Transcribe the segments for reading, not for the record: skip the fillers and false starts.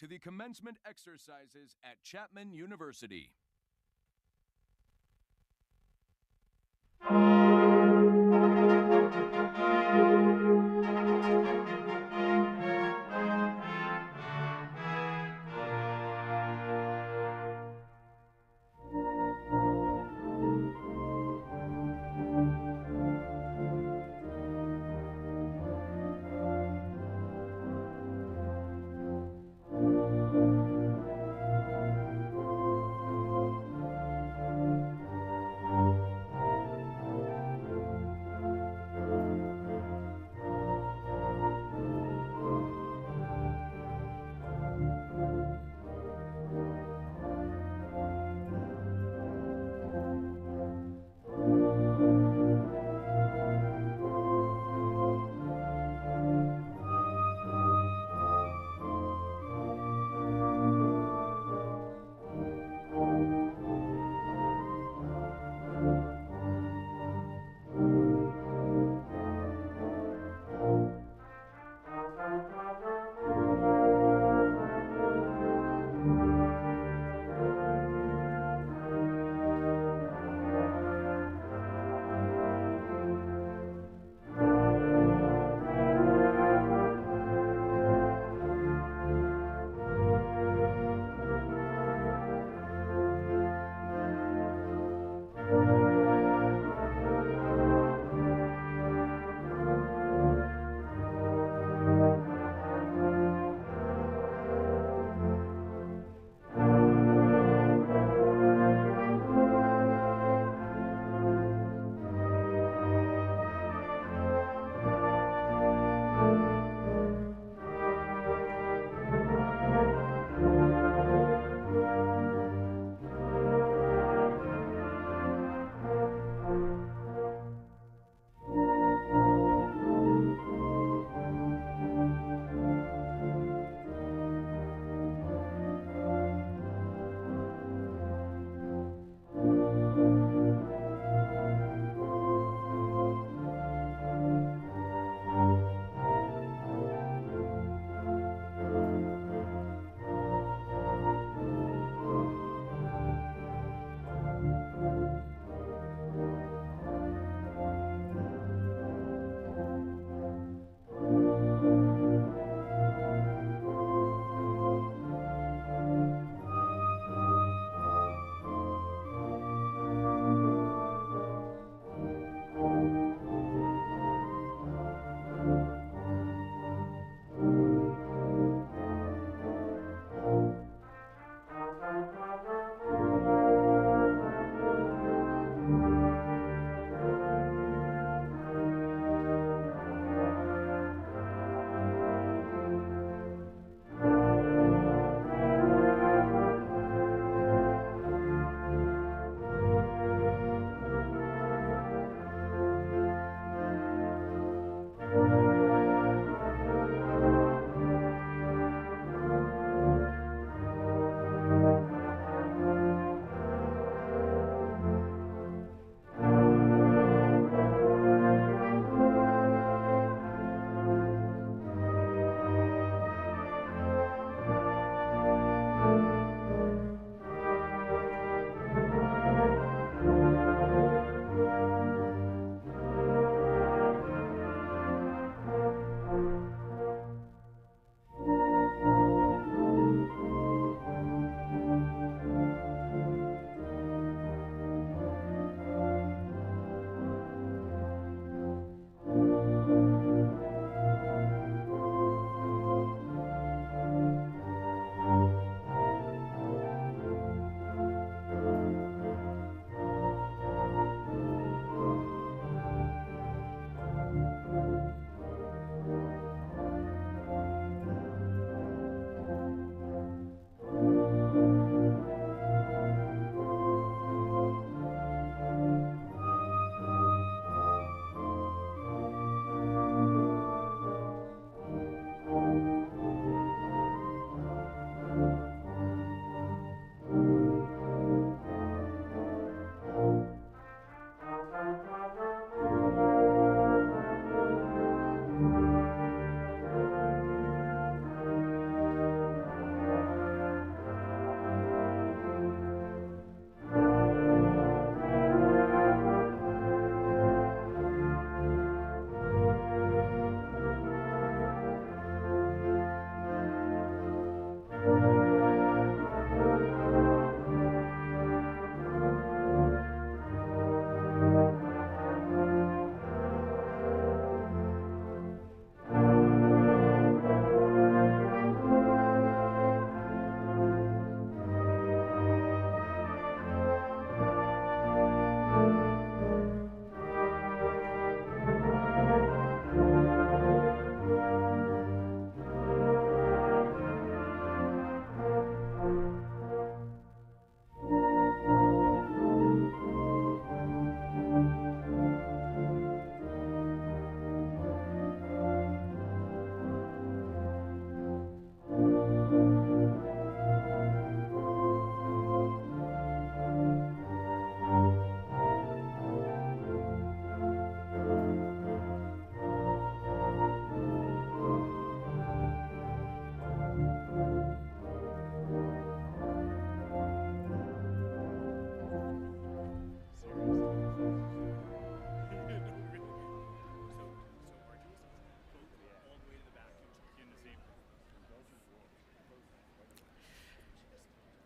to the commencement exercises at Chapman University.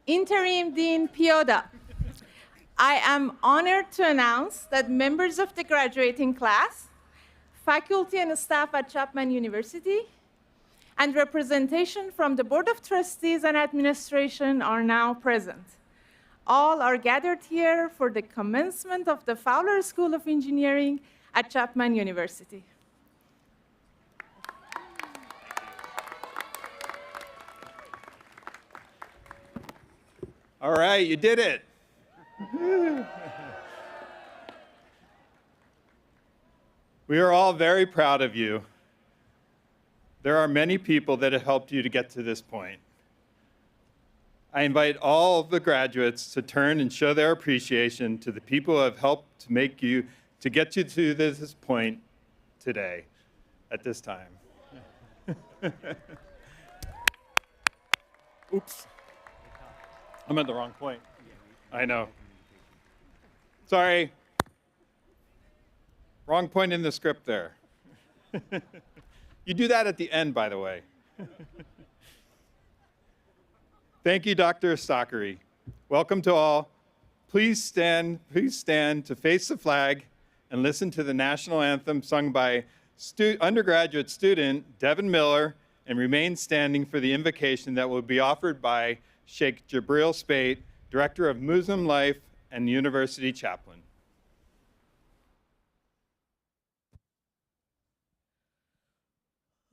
Interim Dean Pioda. I am honored to announce that members of the graduating class, faculty and staff at Chapman University, and representation from the Board of Trustees and administration are now present. All are gathered here for the commencement of the Fowler School of Engineering at Chapman University. All right, you did it. We are all very proud of you. There are many people that have helped you to get to this point. I invite all of the graduates to turn and show their appreciation to the people who have helped to get you to this point today, at this time. Oops. I'm at the wrong point. I know. Sorry. Wrong point in the script there. You do that at the end, by the way. Thank you, Dr. Sakari. Welcome to all. Please stand to face the flag and listen to the national anthem sung by undergraduate student Devin Miller, and remain standing for the invocation that will be offered by Sheikh Jabril Spate, Director of Muslim Life and University Chaplain.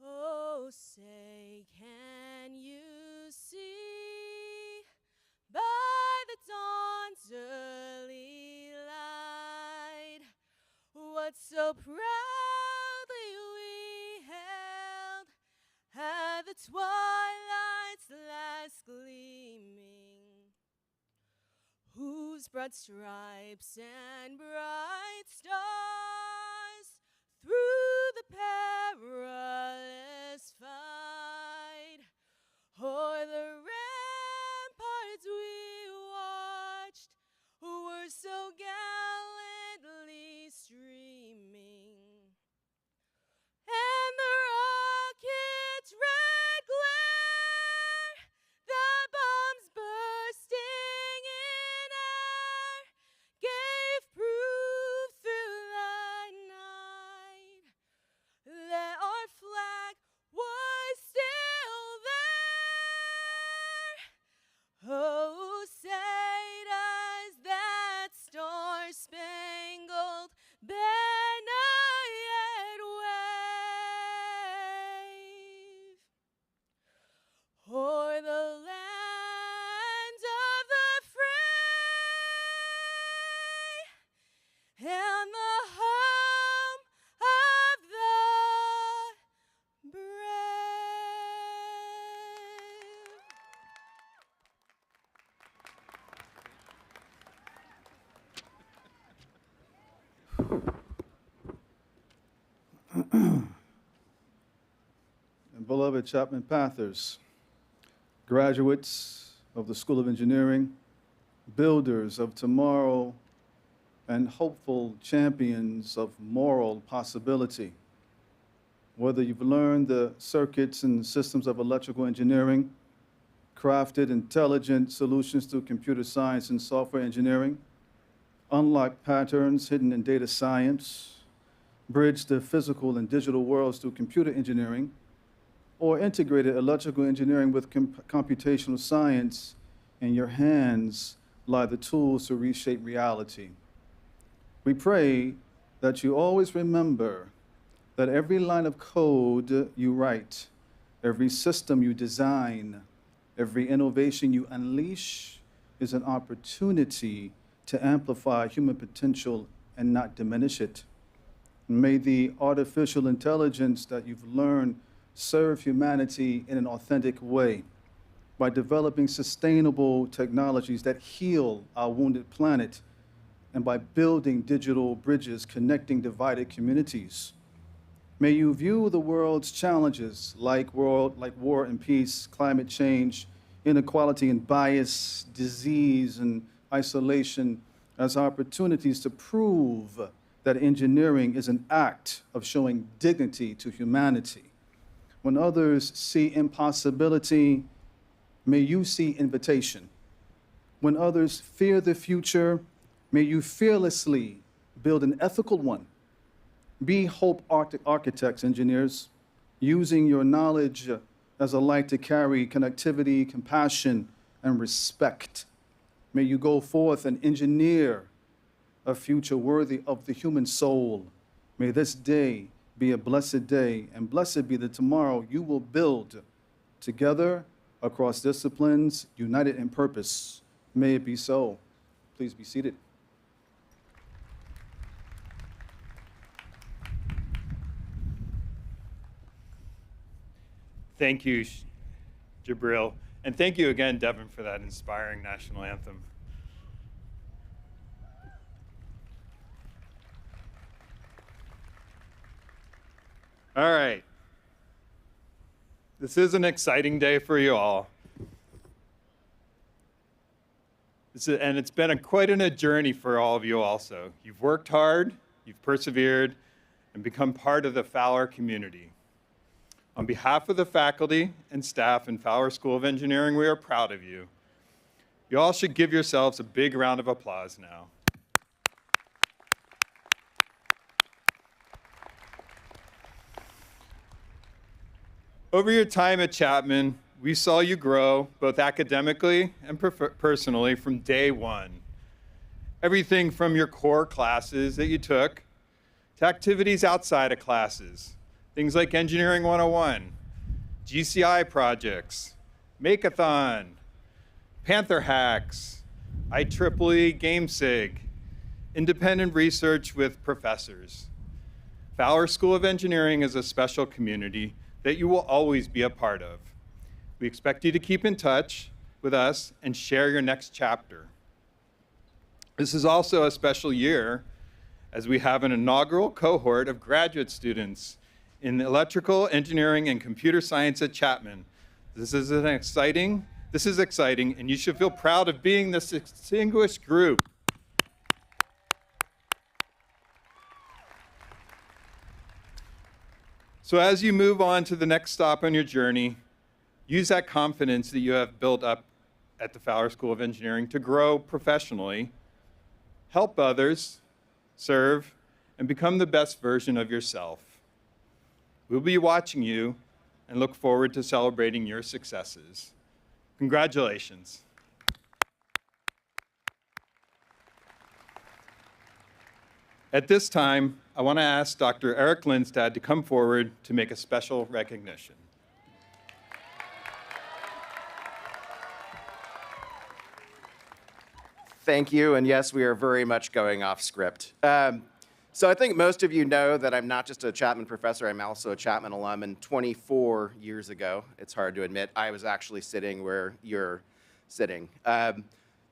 Oh, say, can you see by the dawn's early light what so proudly we held at the twilight's last gleaming, whose broad stripes and bright stars through the perilous fight o'er the ramparts we watched were so gallantly streaming, and the rocket's red glare, the bombs bursting in air, gave proof through the night that our flag was still there. Oh, say does that star-spangled banner yet wave o'er the land of the free and the home of the brave. And beloved Chapman Panthers, graduates of the School of Engineering, builders of tomorrow, and hopeful champions of moral possibility. Whether you've learned the circuits and systems of electrical engineering, crafted intelligent solutions through computer science and software engineering, unlocked patterns hidden in data science, bridged the physical and digital worlds through computer engineering, or integrated electrical engineering with computational science, in your hands lie the tools to reshape reality. We pray that you always remember that every line of code you write, every system you design, every innovation you unleash is an opportunity to amplify human potential and not diminish it. May the artificial intelligence that you've learned serve humanity in an authentic way by developing sustainable technologies that heal our wounded planet and by building digital bridges connecting divided communities. May you view the world's challenges like war and peace, climate change, inequality and bias, disease and isolation as opportunities to prove that engineering is an act of showing dignity to humanity. When others see impossibility, may you see invitation. When others fear the future, may you fearlessly build an ethical one. Be hope architects, engineers, using your knowledge as a light to carry connectivity, compassion, and respect. May you go forth and engineer a future worthy of the human soul. May this day be a blessed day, and blessed be the tomorrow you will build together across disciplines, united in purpose. May it be so. Please be seated. Thank you, Jabril. And thank you again, Devin, for that inspiring national anthem. All right. This is an exciting day for you all. And it's been quite a journey for all of you also. You've worked hard, you've persevered, and become part of the Fowler community. On behalf of the faculty and staff in Fowler School of Engineering, we are proud of you. You all should give yourselves a big round of applause now. Over your time at Chapman, we saw you grow both academically and personally from day one. Everything from your core classes that you took to activities outside of classes, things like Engineering 101, GCI projects, Make-a-thon, Panther Hacks, IEEE GameSig, independent research with professors. Fowler School of Engineering is a special community that you will always be a part of. We expect you to keep in touch with us and share your next chapter. This is also a special year as we have an inaugural cohort of graduate students in electrical engineering and computer science at Chapman. This is exciting, and you should feel proud of being this distinguished group. So as you move on to the next stop on your journey, use that confidence that you have built up at the Fowler School of Engineering to grow professionally, help others, serve, and become the best version of yourself. We'll be watching you and look forward to celebrating your successes. Congratulations. At this time, I want to ask Dr. Eric Lindstad to come forward to make a special recognition. Thank you, and yes, we are very much going off script. So I think most of you know that I'm not just a Chapman professor, I'm also a Chapman alum, and 24 years ago, it's hard to admit, I was actually sitting where you're sitting.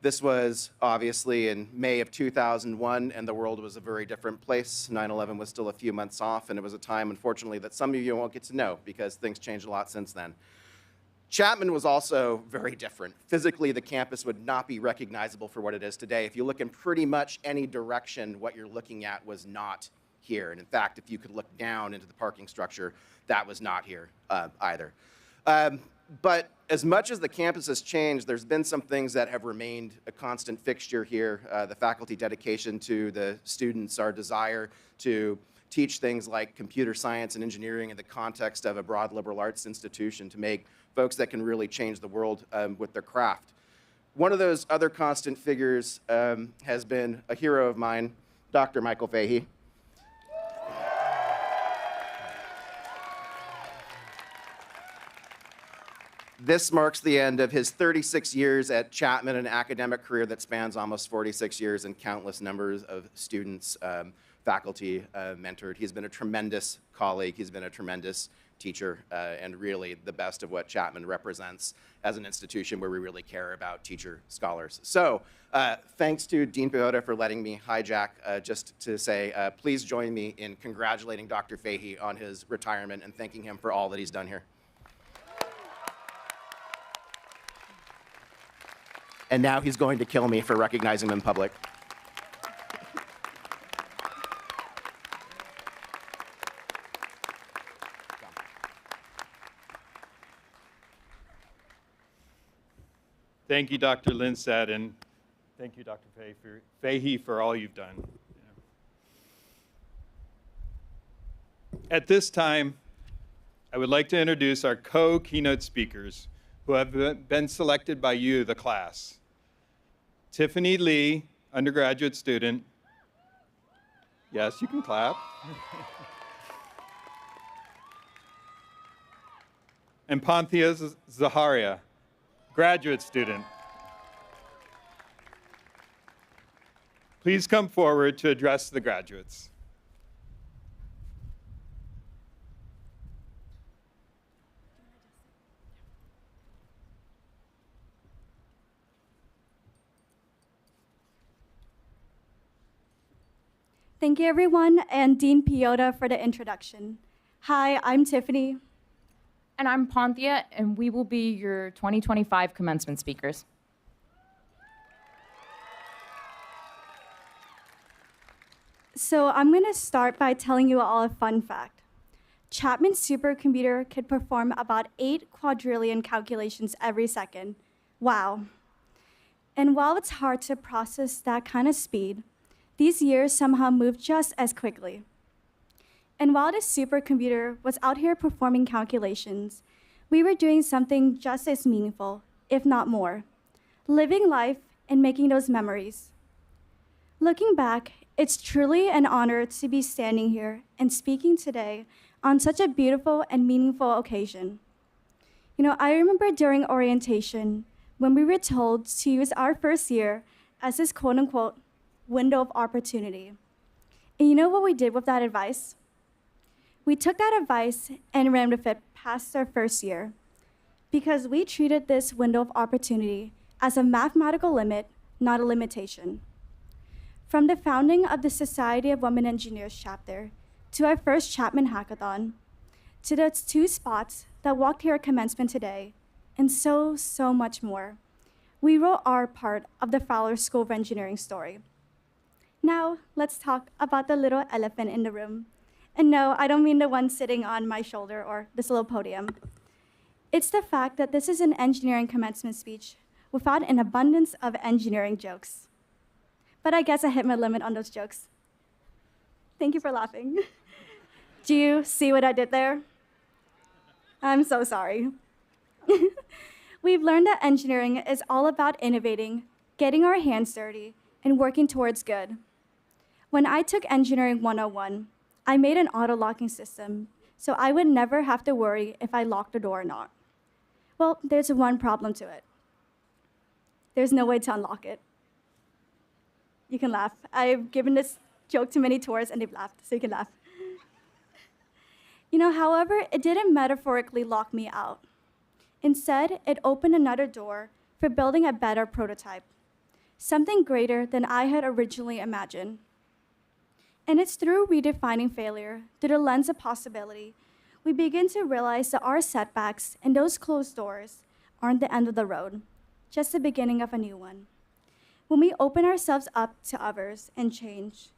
This was obviously in May of 2001, and the world was a very different place. 9/11 was still a few months off, and it was a time, unfortunately, that some of you won't get to know because things changed a lot since then. Chapman was also very different. Physically, the campus would not be recognizable for what it is today. If you look in pretty much any direction, what you're looking at was not here. And in fact, if you could look down into the parking structure, that was not here either. But as much as the campus has changed, there's been some things that have remained a constant fixture here. The faculty dedication to the students, our desire to teach things like computer science and engineering in the context of a broad liberal arts institution to make folks that can really change the world with their craft. One of those other constant figures has been a hero of mine, Dr. Michael Fahey. This marks the end of his 36 years at Chapman, an academic career that spans almost 46 years and countless numbers of students, faculty mentored. He's been a tremendous colleague. He's been a tremendous teacher and really the best of what Chapman represents as an institution where we really care about teacher scholars. So thanks to Dean Piotta for letting me hijack just to say, please join me in congratulating Dr. Fahey on his retirement and thanking him for all that he's done here. And now he's going to kill me for recognizing him in public. Thank you, Dr. Lindstedt, and thank you, Dr. Fahey, for all you've done. At this time, I would like to introduce our co-keynote speakers who have been selected by you, the class. Tiffany Lee, undergraduate student. Yes, you can clap. And Panthea Zaharia, graduate student. Please come forward to address the graduates. Thank you, everyone, and Dean Piota for the introduction. Hi, I'm Tiffany. And I'm Panthea, and we will be your 2025 commencement speakers. So I'm going to start by telling you all a fun fact. Chapman's supercomputer could perform about 8 quadrillion calculations every second. Wow. And while it's hard to process that kind of speed, these years somehow moved just as quickly. And while this supercomputer was out here performing calculations, we were doing something just as meaningful, if not more, living life and making those memories. Looking back, it's truly an honor to be standing here and speaking today on such a beautiful and meaningful occasion. You know, I remember during orientation when we were told to use our first year as this quote-unquote window of opportunity. And you know what we did with that advice? We took that advice and ran with it past our first year because we treated this window of opportunity as a mathematical limit, not a limitation. From the founding of the Society of Women Engineers chapter to our first Chapman Hackathon, to the 2 spots that walked here at commencement today, and so much more, we wrote our part of the Fowler School of Engineering story. Now, let's talk about the little elephant in the room. And no, I don't mean the one sitting on my shoulder or this little podium. It's the fact that this is an engineering commencement speech without an abundance of engineering jokes. But I guess I hit my limit on those jokes. Thank you for laughing. Do you see what I did there? I'm so sorry. We've learned that engineering is all about innovating, getting our hands dirty, and working towards good. When I took Engineering 101, I made an auto-locking system so I would never have to worry if I locked the door or not. Well, there's one problem to it. There's no way to unlock it. You can laugh. I've given this joke to many tours and they've laughed, so you can laugh. You know, however, it didn't metaphorically lock me out. Instead, it opened another door for building a better prototype, something greater than I had originally imagined. And it's through redefining failure through the lens of possibility, we begin to realize that our setbacks and those closed doors aren't the end of the road, just the beginning of a new one. When we open ourselves up to others and change,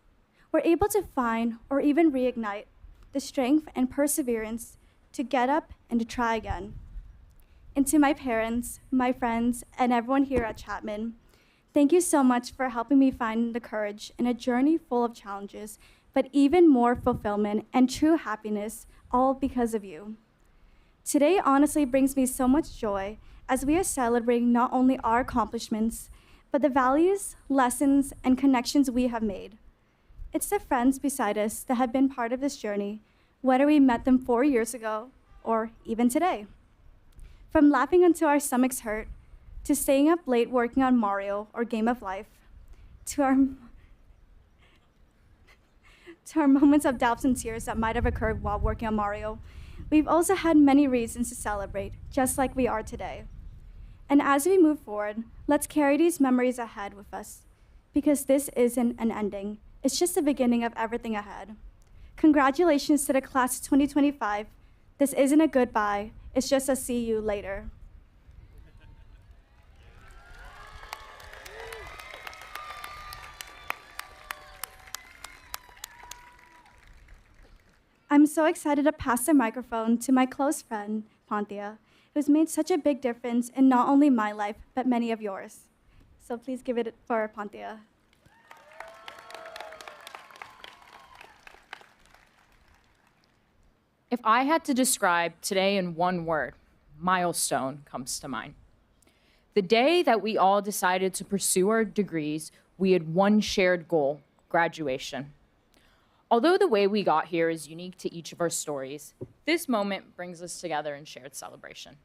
we're able to find or even reignite the strength and perseverance to get up and to try again. And to my parents, my friends, and everyone here at Chapman, thank you so much for helping me find the courage in a journey full of challenges, but even more fulfillment and true happiness, all because of you. Today honestly brings me so much joy as we are celebrating not only our accomplishments, but the values, lessons, and connections we have made. It's the friends beside us that have been part of this journey, whether we met them 4 years ago or even today. From laughing until our stomachs hurt, to staying up late working on Mario or Game of Life, to our moments of doubts and tears that might have occurred while working on Mario, we've also had many reasons to celebrate, just like we are today. And as we move forward, let's carry these memories ahead with us, because this isn't an ending. It's just the beginning of everything ahead. Congratulations to the class of 2025. This isn't a goodbye, it's just a see you later. I'm so excited to pass the microphone to my close friend, Panthea, who's made such a big difference in not only my life, but many of yours. So please give it for Ponthia. If I had to describe today in one word, milestone comes to mind. The day that we all decided to pursue our degrees, we had one shared goal, graduation. Although the way we got here is unique to each of our stories, this moment brings us together in shared celebration.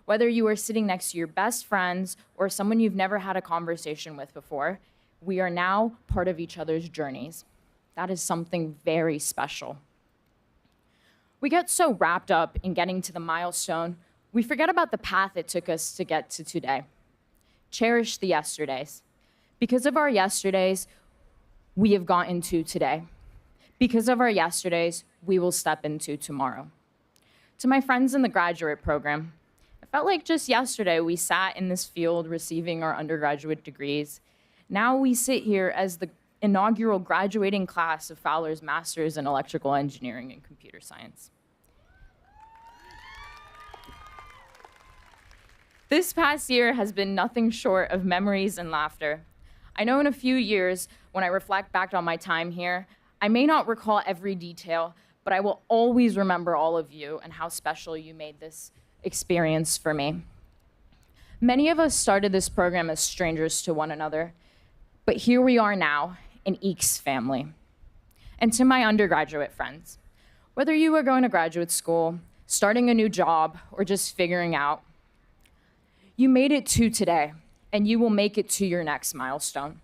Whether you are sitting next to your best friends or someone you've never had a conversation with before, we are now part of each other's journeys. That is something very special. We get so wrapped up in getting to the milestone, we forget about the path it took us to get to today. Cherish the yesterdays. Because of our yesterdays, we have gotten to today. Because of our yesterdays, we will step into tomorrow. To my friends in the graduate program, it felt like just yesterday we sat in this field receiving our undergraduate degrees. Now we sit here as the inaugural graduating class of Fowler's Master's in Electrical Engineering and Computer Science. This past year has been nothing short of memories and laughter. I know in a few years, when I reflect back on my time here, I may not recall every detail, but I will always remember all of you and how special you made this experience for me. Many of us started this program as strangers to one another, but here we are now, an EECS family. And to my undergraduate friends, whether you are going to graduate school, starting a new job, or just figuring out, you made it to today, and you will make it to your next milestone.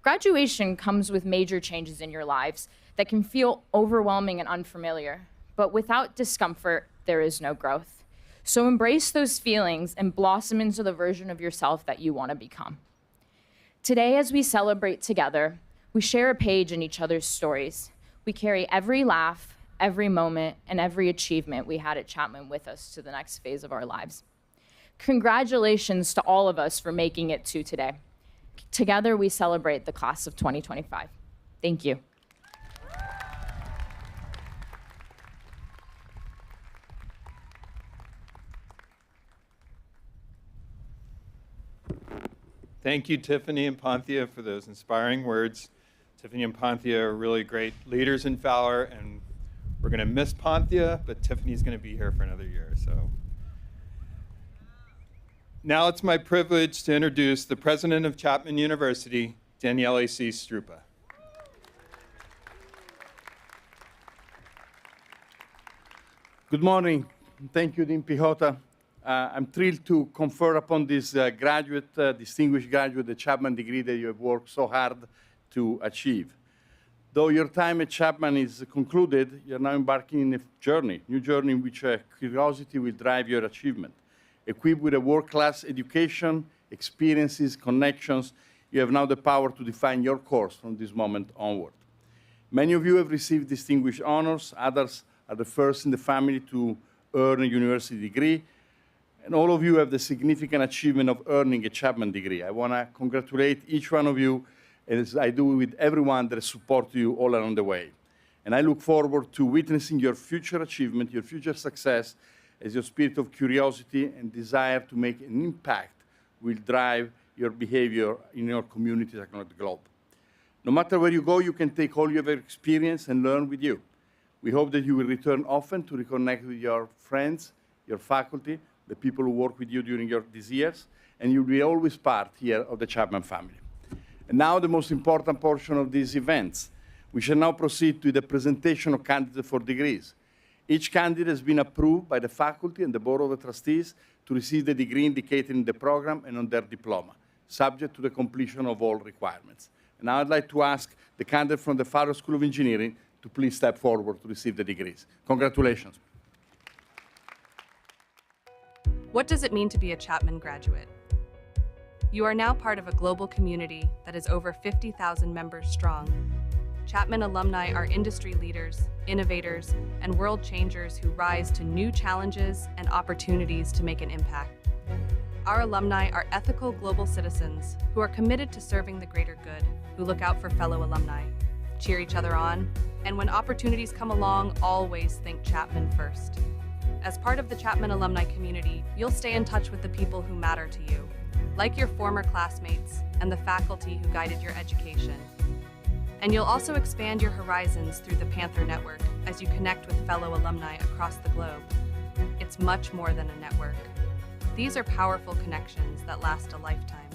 Graduation comes with major changes in your lives that can feel overwhelming and unfamiliar, but without discomfort, there is no growth. So embrace those feelings and blossom into the version of yourself that you want to become. Today, as we celebrate together, we share a page in each other's stories. We carry every laugh, every moment, and every achievement we had at Chapman with us to the next phase of our lives. Congratulations to all of us for making it to today. Together, we celebrate the class of 2025. Thank you. Thank you, Tiffany and Ponthia, for those inspiring words. Tiffany and Ponthia are really great leaders in Fowler, and we're going to miss Ponthia, but Tiffany's going to be here for another year. So now it's my privilege to introduce the president of Chapman University, Daniele C. Strupa. Good morning. Thank you, Dean Pihota. I'm thrilled to confer upon this distinguished graduate, the Chapman degree that you have worked so hard to achieve. Though your time at Chapman is concluded, you're now embarking in a new journey in which curiosity will drive your achievement. Equipped with a world-class education, experiences, connections, you have now the power to define your course from this moment onward. Many of you have received distinguished honors. Others are the first in the family to earn a university degree. And all of you have the significant achievement of earning a Chapman degree. I want to congratulate each one of you, as I do with everyone that supports you all along the way. And I look forward to witnessing your future achievement, your future success, as your spirit of curiosity and desire to make an impact will drive your behavior in your communities across the globe. No matter where you go, you can take all your experience and learn with you. We hope that you will return often to reconnect with your friends, your faculty, the people who work with you during these years, and you'll be always part here of the Chapman family. And now the most important portion of these events. We shall now proceed to the presentation of candidates for degrees. Each candidate has been approved by the faculty and the Board of Trustees to receive the degree indicated in the program and on their diploma, subject to the completion of all requirements. And now I'd like to ask the candidate from the Fowler School of Engineering to please step forward to receive the degrees. Congratulations. What does it mean to be a Chapman graduate? You are now part of a global community that is over 50,000 members strong. Chapman alumni are industry leaders, innovators, and world changers who rise to new challenges and opportunities to make an impact. Our alumni are ethical global citizens who are committed to serving the greater good, who look out for fellow alumni, cheer each other on, and when opportunities come along, always think Chapman first. As part of the Chapman alumni community, you'll stay in touch with the people who matter to you, like your former classmates and the faculty who guided your education. And you'll also expand your horizons through the Panther Network as you connect with fellow alumni across the globe. It's much more than a network. These are powerful connections that last a lifetime.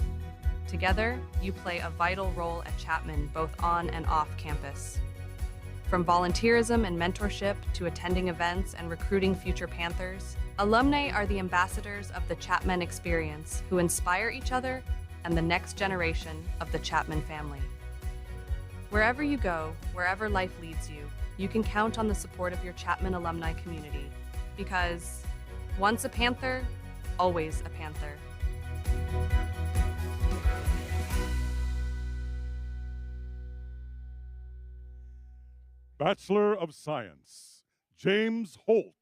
Together, you play a vital role at Chapman both on and off campus. From volunteerism and mentorship to attending events and recruiting future Panthers, alumni are the ambassadors of the Chapman experience who inspire each other and the next generation of the Chapman family. Wherever you go, wherever life leads you, you can count on the support of your Chapman alumni community because once a Panther, always a Panther. Bachelor of Science, James Holt.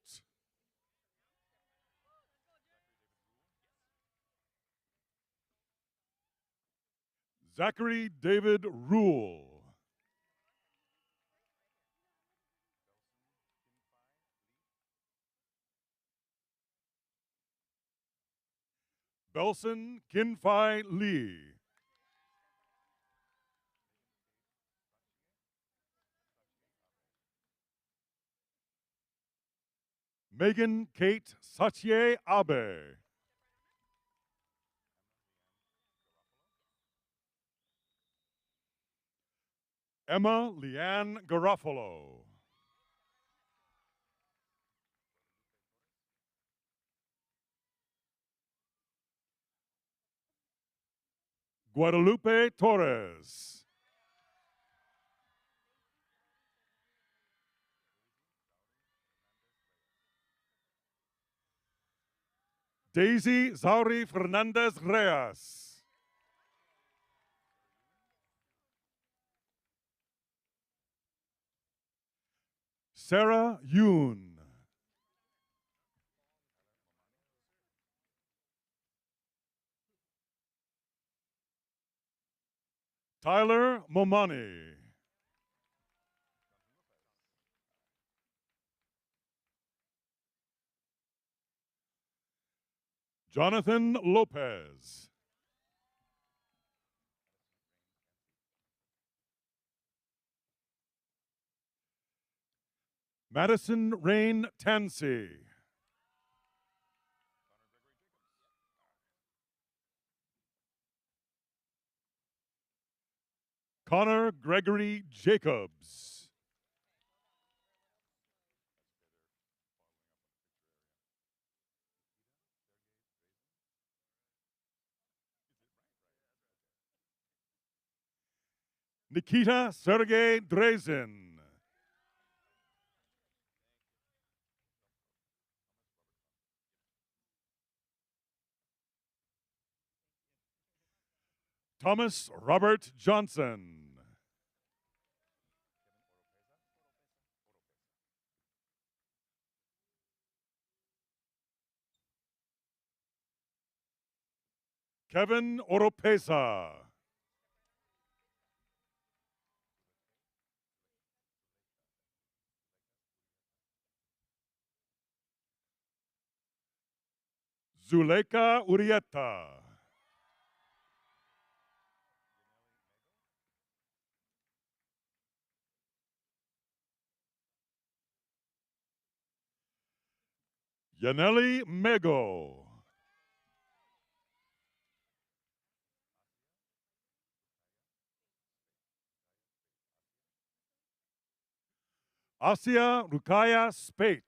Zachary David Rule. Belson Kinfai Lee. Megan Kate Satye Abe. Emma Leanne Garofalo. Guadalupe Torres. Daisy Zauri Fernandez Reyes. Sarah Yoon. Tyler Momani. Jonathan Lopez. Madison Rain Tansey. Connor Gregory Jacobs. Nikita Sergey Drazen. Thomas Robert Johnson. Kevin Oropesa. Zuleika Urieta. Yaneli Mego. Asia Rukaya Spate.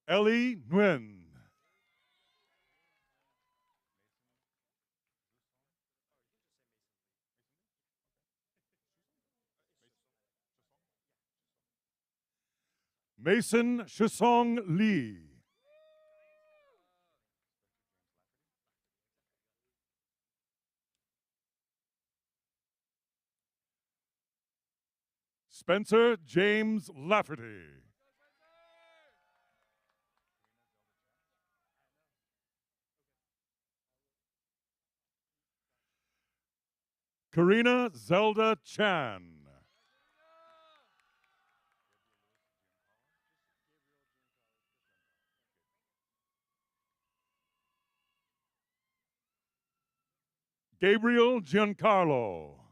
Ellie Nguyen. Mason Shusong Lee. Spencer James Lafferty. Karina Zelda Chan. Gabriel Giancarlo.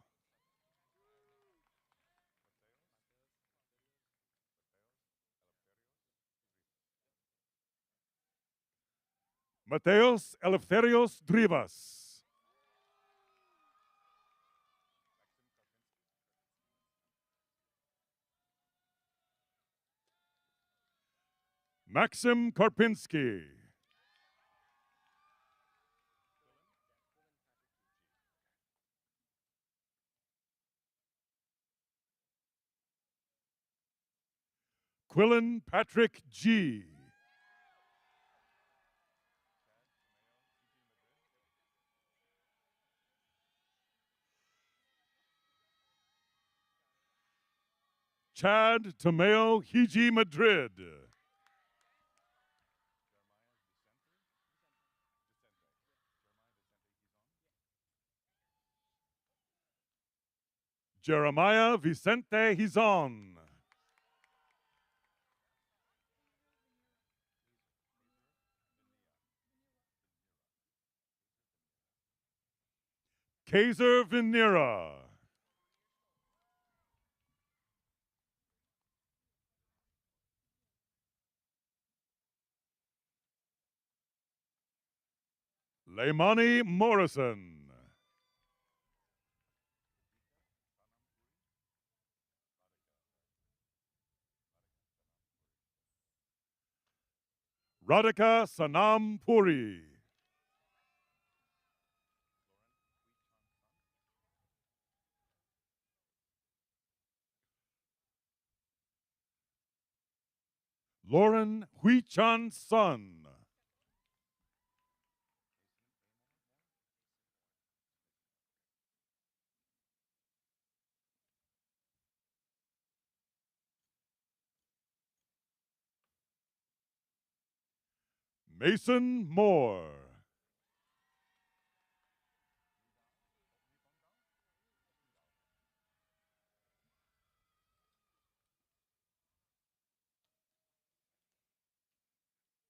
Mateos Eleftherios Drivas. Maxim Karpinski. Quillen Patrick G. Chad Tomeo Hiji Madrid. Jeremiah Vicente Hizon. Kaiser Venera. Leimani Morrison. Radhika Sanam Puri. Lauren Huichan Sun. Mason Moore.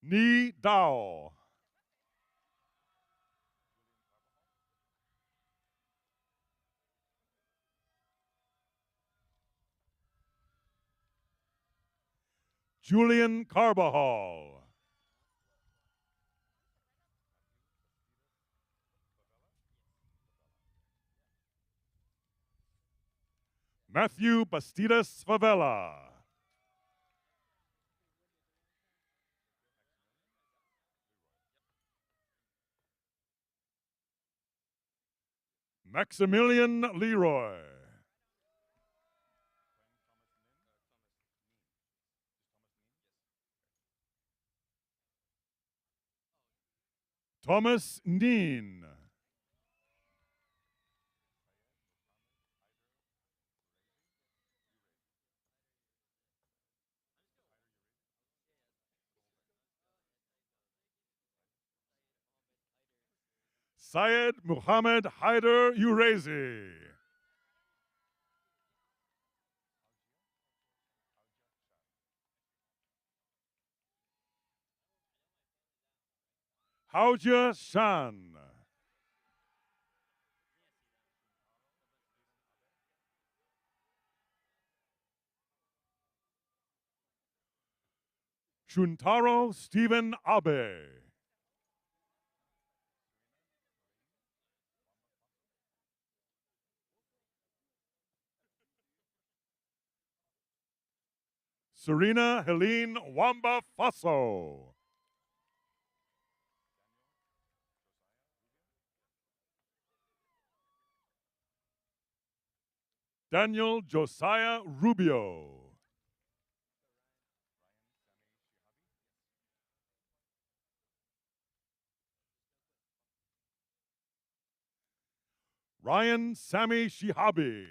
Ni Dao. Julian Carbajal. Matthew Bastidas Favela. Maximilian Leroy. Thomas Neen. Syed Muhammad Haider Urezi. Hauja Shan. Shuntaro Stephen Abe. Serena Helene Wamba Faso. Daniel Josiah Rubio. Ryan Sami Shihabi.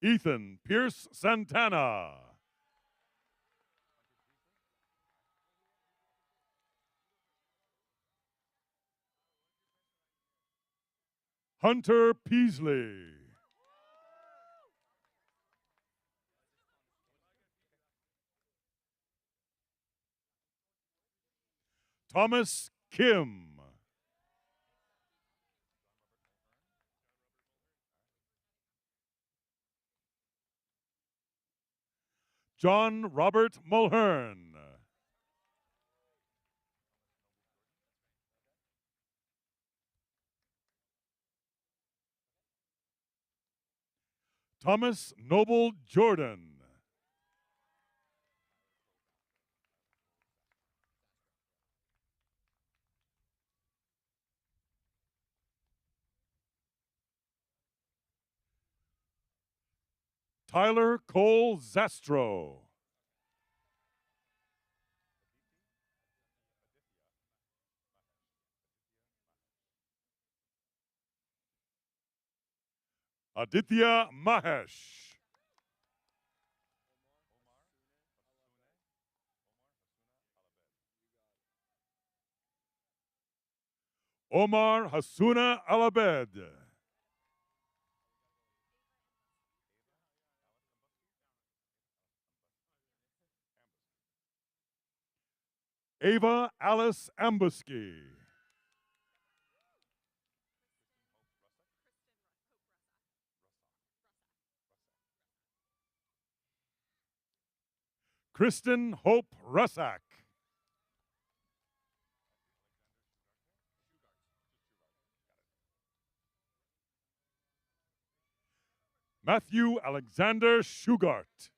Ethan Pierce Santana. Hunter Peasley. Thomas Kim. John Robert Mulhern. Thomas Noble Jordan. Tyler Cole Zastro. Aditya Mahesh. Omar Hasuna Alabed. Ava Alice Ambusky. Kristen Hope Russack. Matthew Alexander Shugart.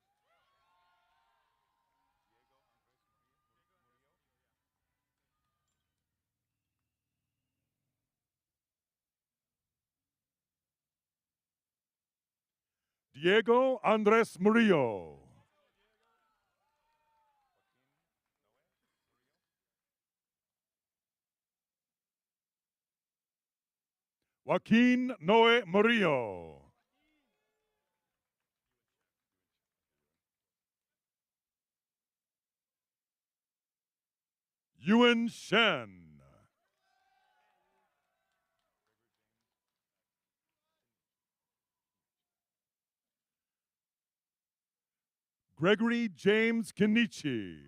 Diego Andres Murillo. Joaquin Noe Murillo. Ewan Shen. Gregory James Kenichi.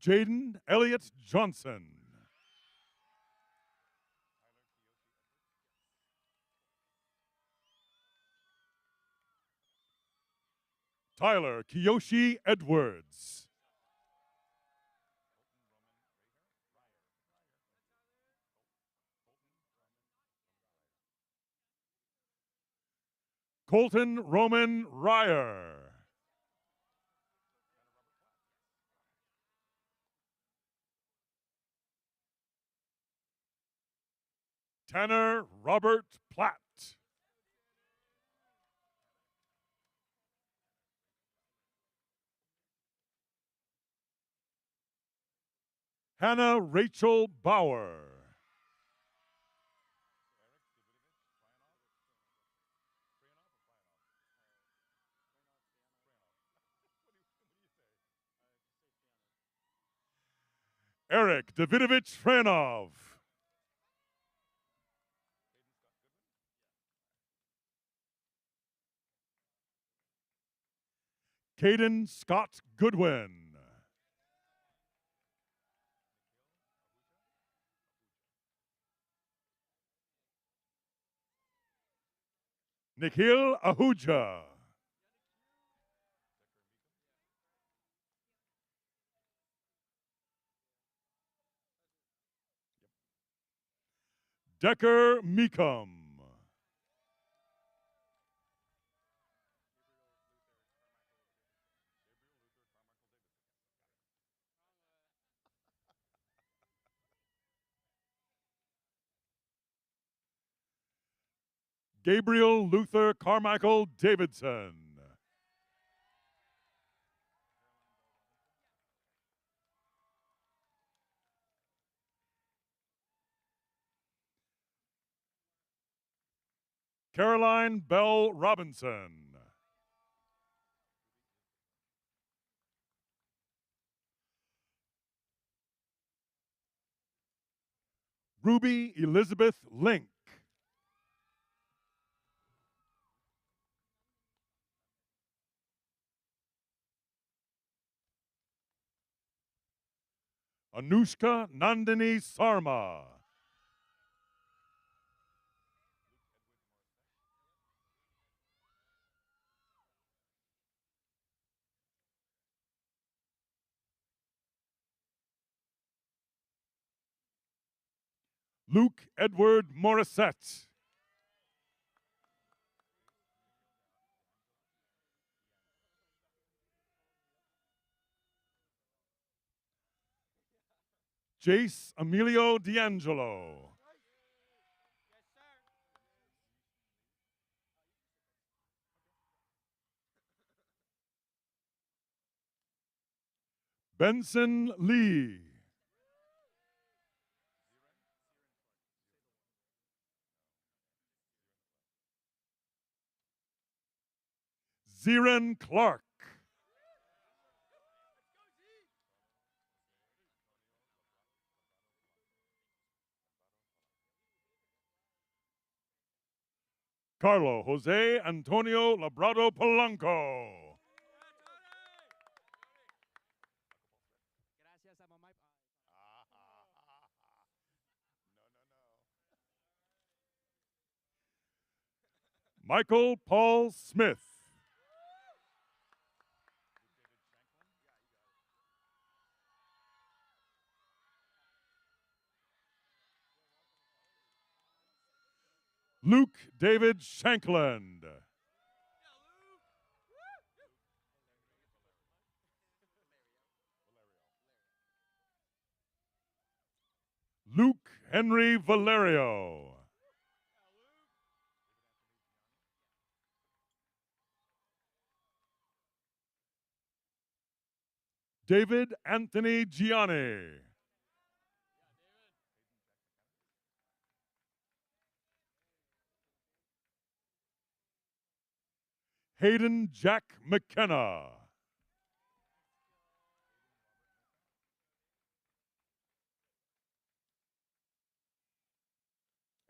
Jaden Elliott Johnson. Tyler Kiyoshi Edwards. Colton Roman Ryer. Tanner Robert Platt. Hannah Rachel Bauer. Eric Davidovich Franov. Caden Scott Goodwin. Nikhil Ahuja. Decker Meekum. Gabriel Luther Carmichael Davidson. Caroline Bell Robinson. Ruby Elizabeth Link. Anushka Nandini Sarma. Luke Edward Morissette. Jace Emilio D'Angelo. Benson Lee. Ziren Clark. Carlo Jose Antonio Labrado Polanco. Michael Paul Smith. Luke David Shankland. Luke Henry Valerio. David Anthony Gianni. Hayden Jack McKenna.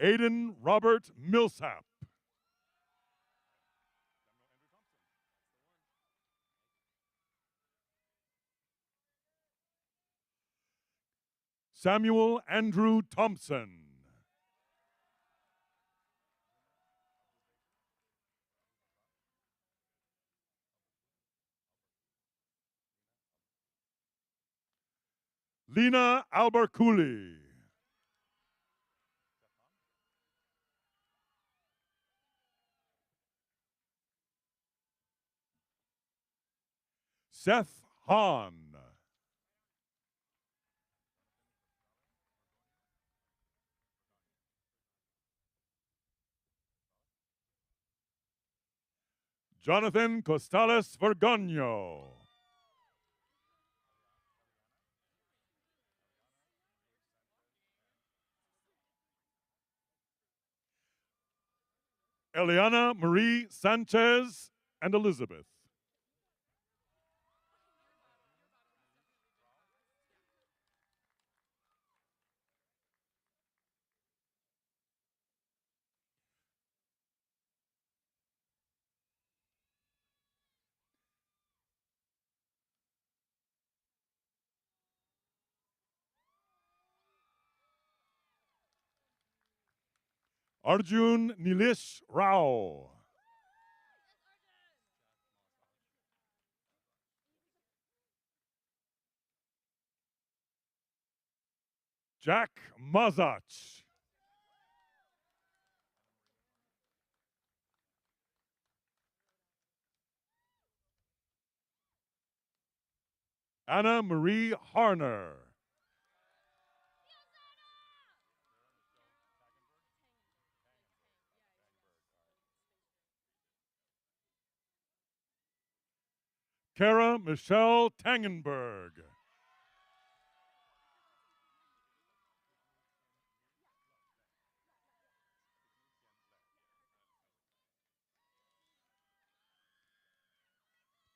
Aiden Robert Millsap. Samuel Andrew Thompson. Lena Alberculi. Seth Hahn. Jonathan Costales Vergogno. Eliana Marie Sanchez and Elizabeth. Arjun Nilesh Rao. Jack Mazach. Anna Marie Harner. Kara Michelle Tangenberg.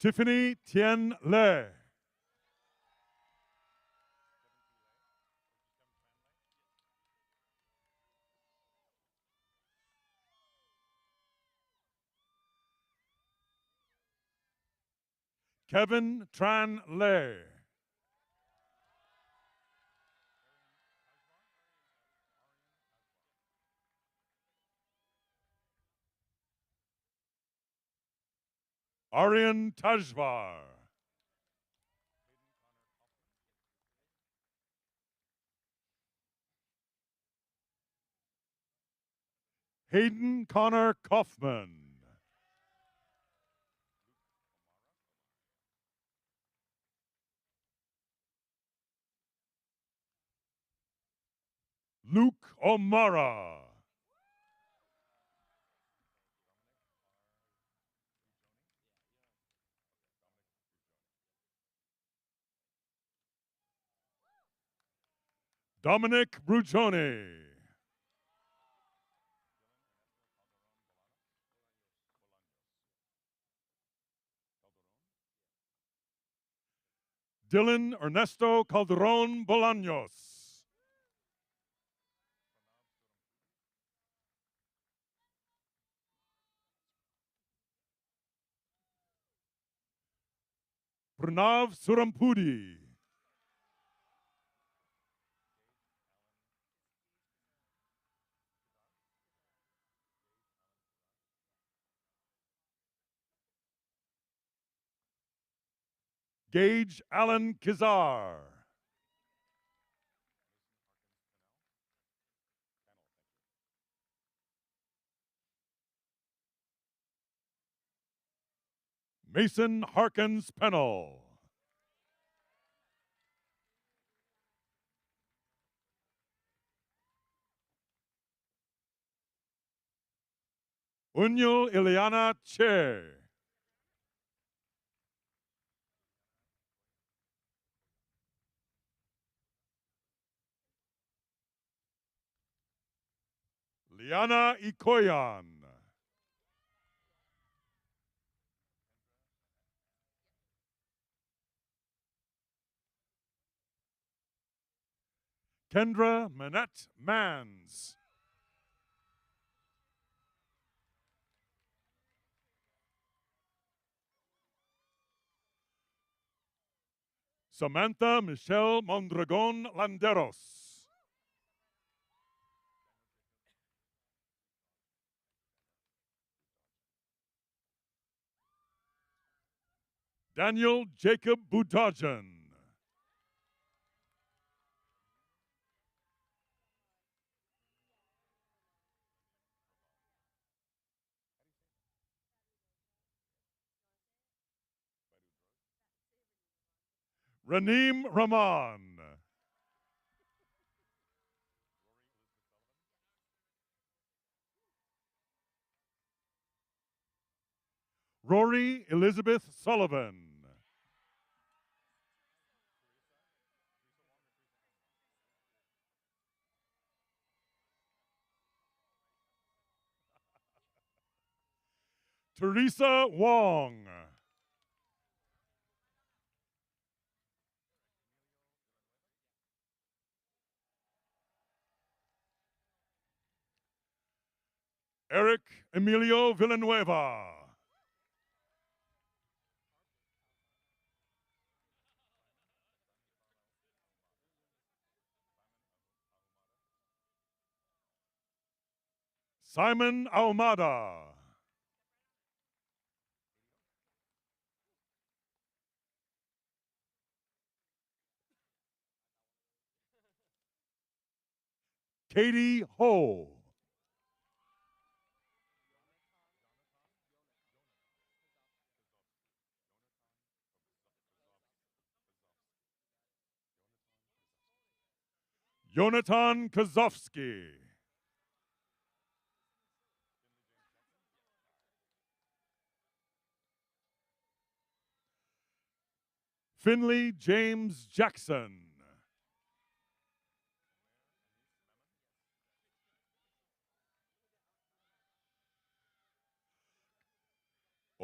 Tiffany Tien Le. Kevin Tran Le. Aryan Tajvar. Hayden Connor Kaufman. Luke O'Mara. Dominic Brugioni. Dylan Ernesto Calderon Bolaños. Pranav Surampudi. Gage Allen Kizar. Mason Harkins Pennell. Unyul Ileana Che. Liana Ikoyan. Kendra Manette Mans. Samantha Michelle Mondragon Landeros. Daniel Jacob Budajan. Raneem Rahman. Rory Elizabeth Sullivan. Teresa Wong. Eric Emilio Villanueva. Simon Ahumada. Katie Ho. Yonatan Kozovsky. Finley James Jackson.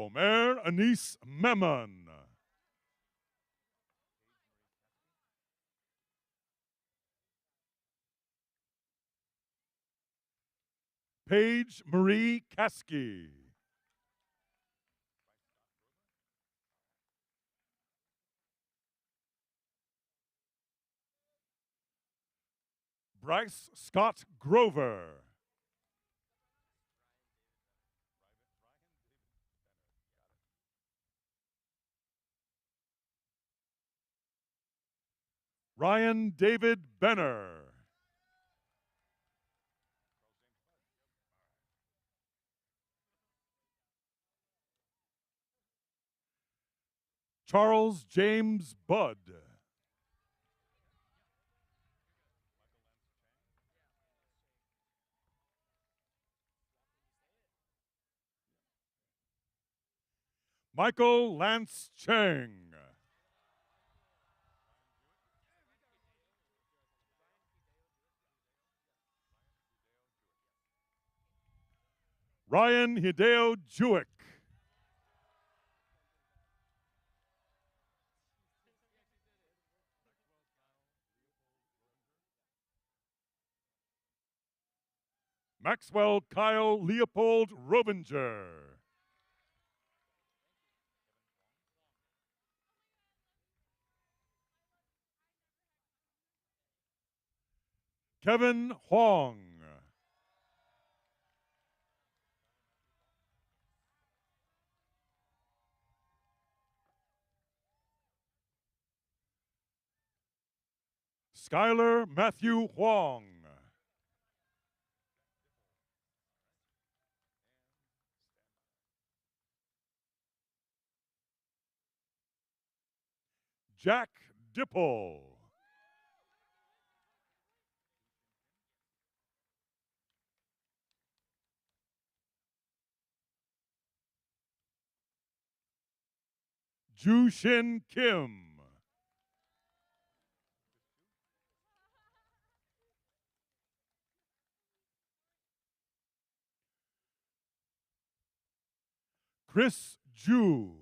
Omer Anis Memon. Paige Marie Kasky. Bryce Scott Grover. Ryan David Benner. Charles James Budd. Michael Lance Cheng. Ryan Hideo Jewick. Maxwell Kyle Leopold Robinger. Kevin Huang. Skylar Matthew Huang. Jack Dipple. Ju Shin Kim. Chris Ju.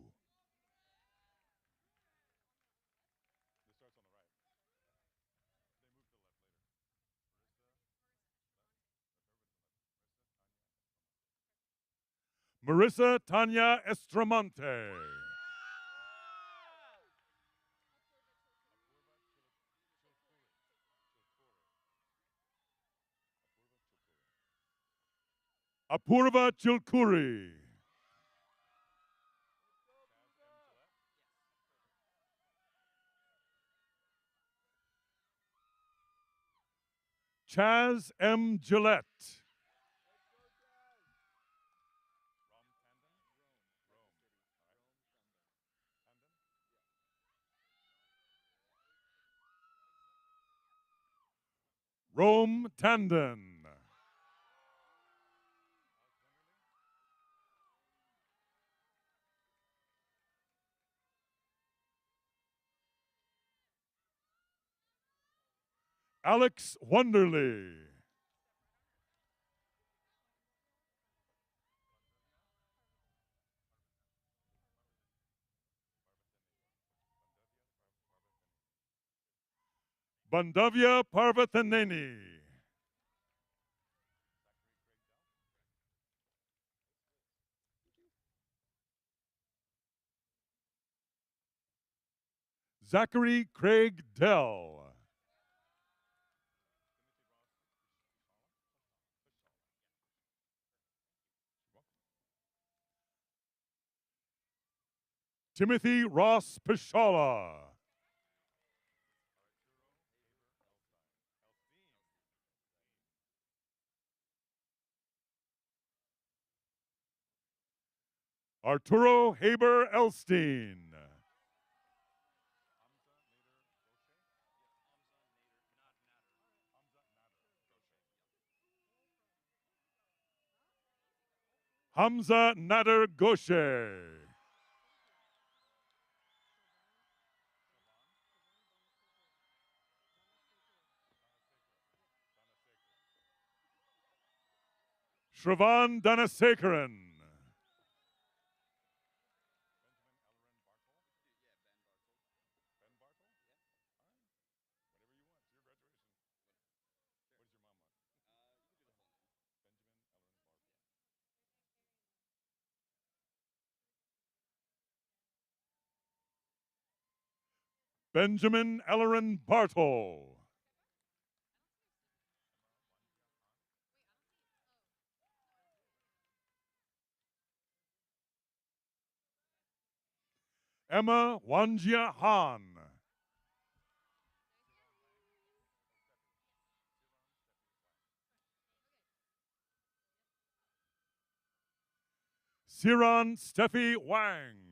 Marissa Tanya Estramante. Apurva Chilkuri. Chaz M. Gillette. Rome Tandon. Alex Wonderly. Bandavya Parvathaneni. Zachary Craig Dell. Timothy Ross Pishala. Arturo Haber Elstein. Hamza Nader Goshe. Shravan Dhanasekaran. Benjamin Ellerin Bartle. Emma Wanjia Han. Siran Steffi Wang.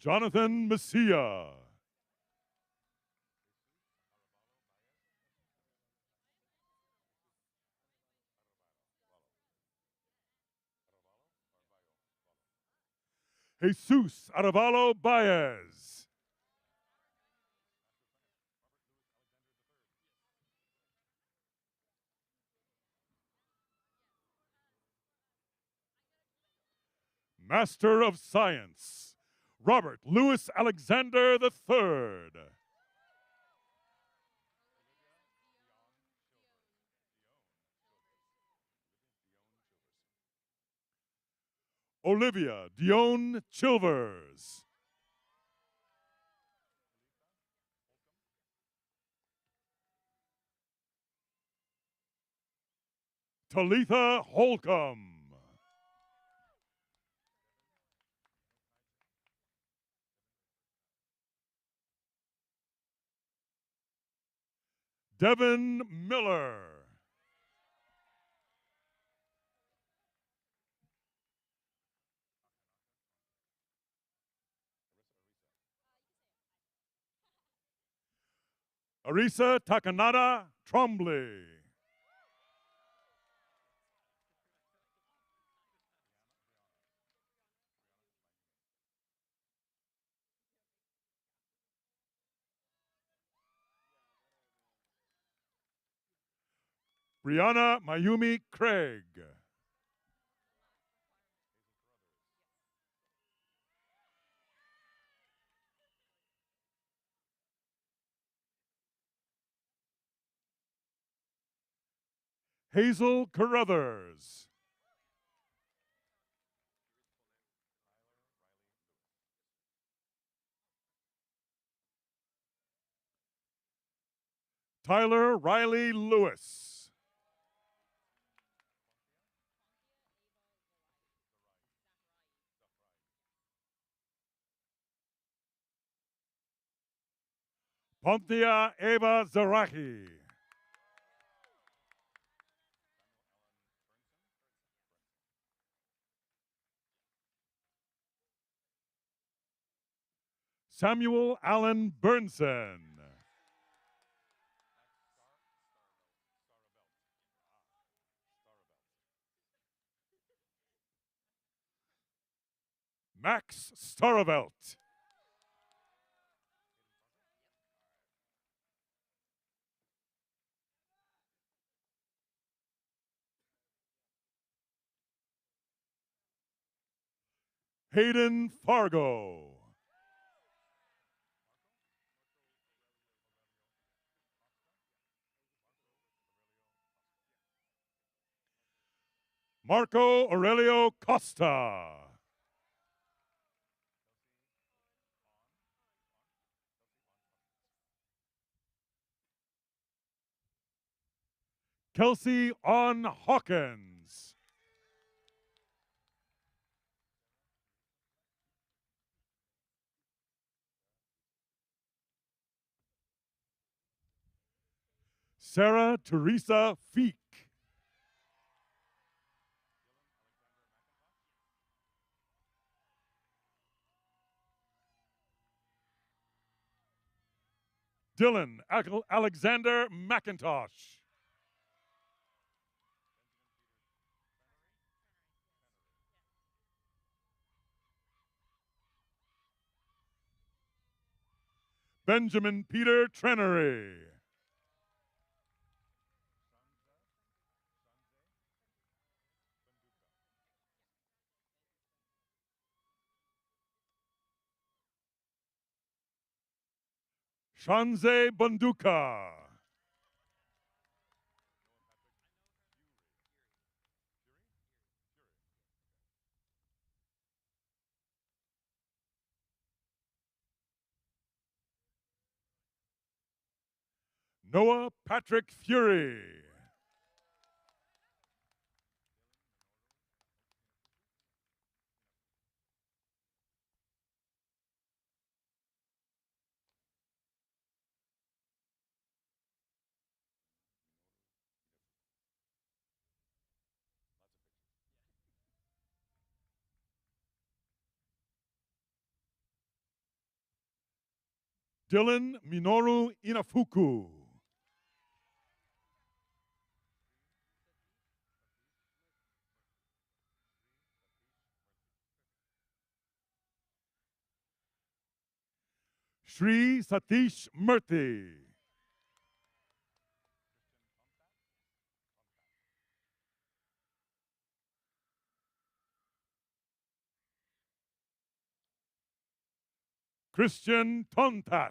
Jonathan Messia. Jesus Arevalo Baez. Master of Science, Robert Louis Alexander III. Olivia Dion Chilvers. Talitha Holcomb. Devin Miller. Arisa Takanada Trombley. Brianna Mayumi Craig. Hazel Carruthers. Tyler Riley Lewis. Ponthia Eva Zaraki. Samuel Allen Burnson. Max Staravelt. Hayden Fargo. Marco Aurelio Costa. Kelsey On Hawkins. Sarah Teresa Feek. Dylan Alexander McIntosh. Benjamin Peter Trenery. Shanze Bunduka. Noah Patrick Fury. Dylan Minoru Inafuku. Shri Satish Murthy. Christian Tontat.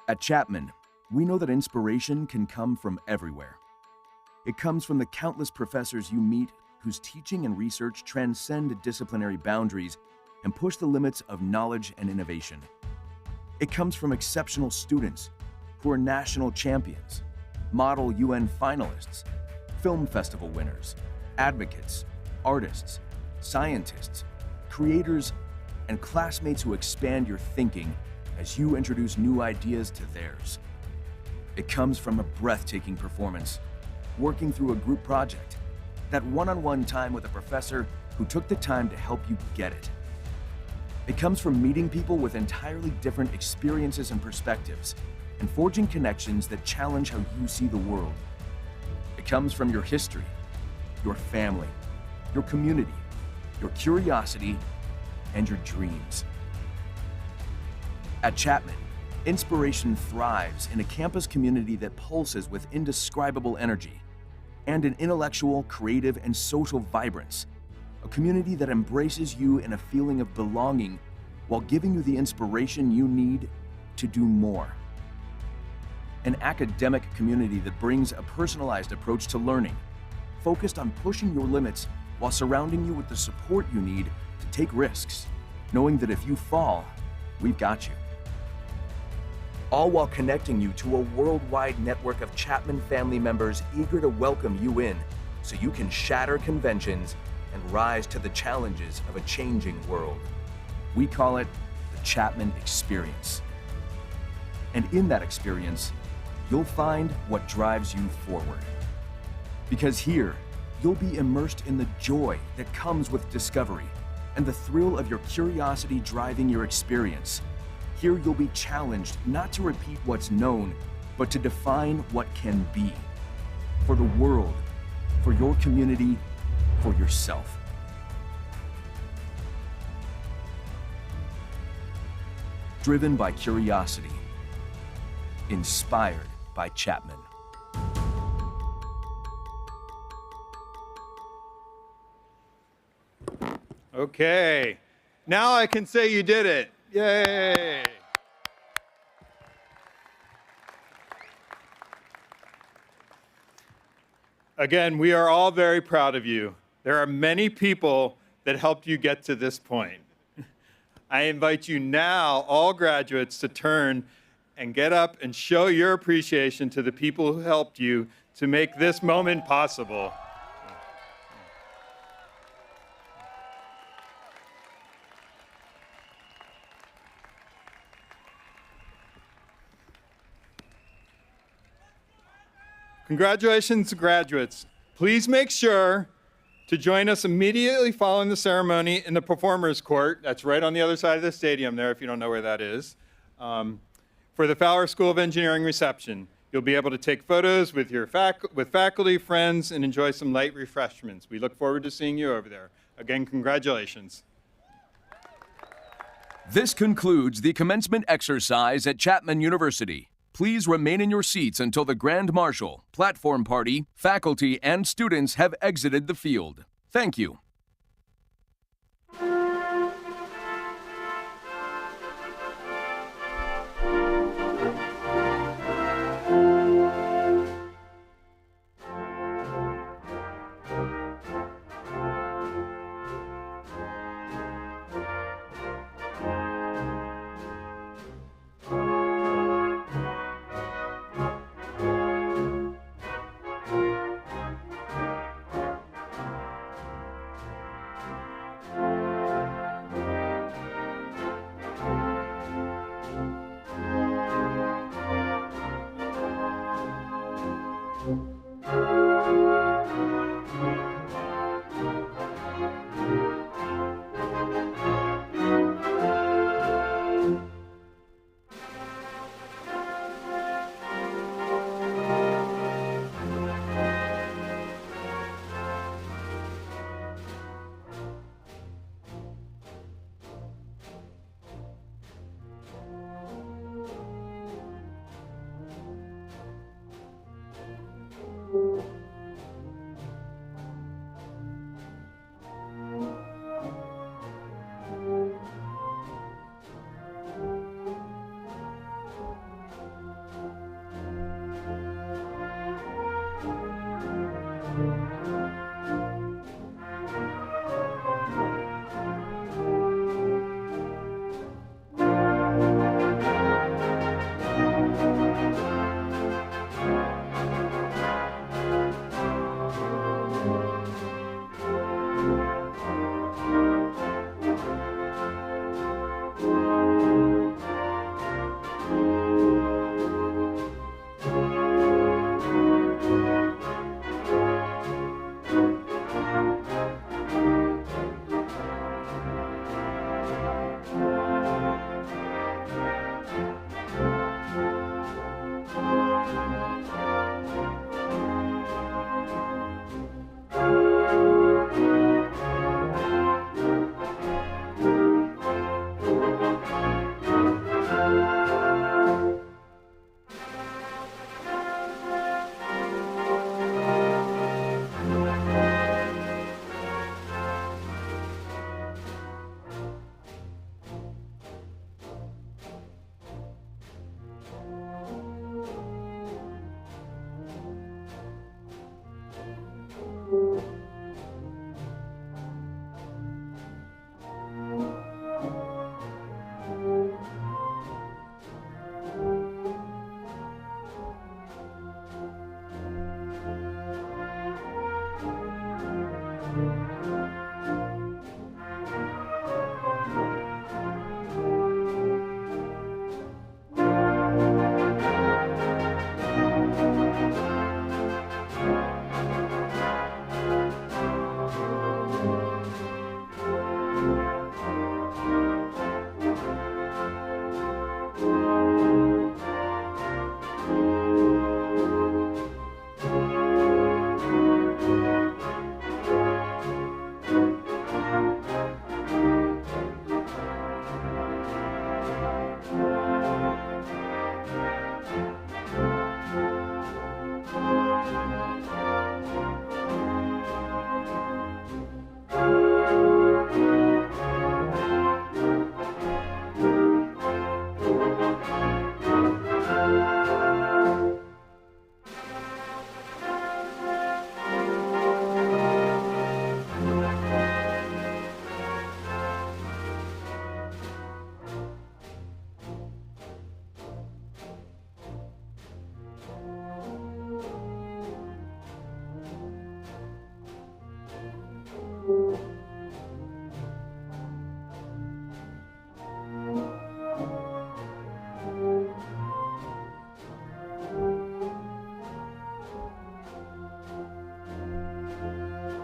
At Chapman, we know that inspiration can come from everywhere. It comes from the countless professors you meet whose teaching and research transcend disciplinary boundaries and push the limits of knowledge and innovation. It comes from exceptional students who are national champions, model UN finalists, film festival winners, advocates, artists, scientists, creators, and classmates who expand your thinking as you introduce new ideas to theirs. It comes from a breathtaking performance, working through a group project, that one-on-one time with a professor who took the time to help you get it. It comes from meeting people with entirely different experiences and perspectives, and forging connections that challenge how you see the world. It comes from your history, your family, your community, your curiosity, and your dreams. At Chapman, inspiration thrives in a campus community that pulses with indescribable energy, and an intellectual, creative, and social vibrance, a community that embraces you in a feeling of belonging while giving you the inspiration you need to do more. An academic community that brings a personalized approach to learning, focused on pushing your limits while surrounding you with the support you need to take risks, knowing that if you fall, we've got you. All while connecting you to a worldwide network of Chapman family members eager to welcome you in so you can shatter conventions and rise to the challenges of a changing world. We call it the Chapman Experience. And in that experience, you'll find what drives you forward. Because here, you'll be immersed in the joy that comes with discovery and the thrill of your curiosity driving your experience. Here you'll be challenged not to repeat what's known, but to define what can be. For the world, for your community, for yourself. Driven by curiosity. Inspired by Chapman. Okay, now I can say you did it. Yay! Again, we are all very proud of you. There are many people that helped you get to this point. I invite you now, all graduates, to turn and get up and show your appreciation to the people who helped you to make this moment possible. Congratulations, graduates. Please make sure to join us immediately following the ceremony in the performers court. That's right on the other side of the stadium there, if you don't know where that is. For the Fowler School of Engineering reception. You'll be able to take photos with your faculty, friends, and enjoy some light refreshments. We look forward to seeing you over there. Again, congratulations. This concludes the commencement exercise at Chapman University. Please remain in your seats until the Grand Marshal, platform party, faculty, and students have exited the field. Thank you.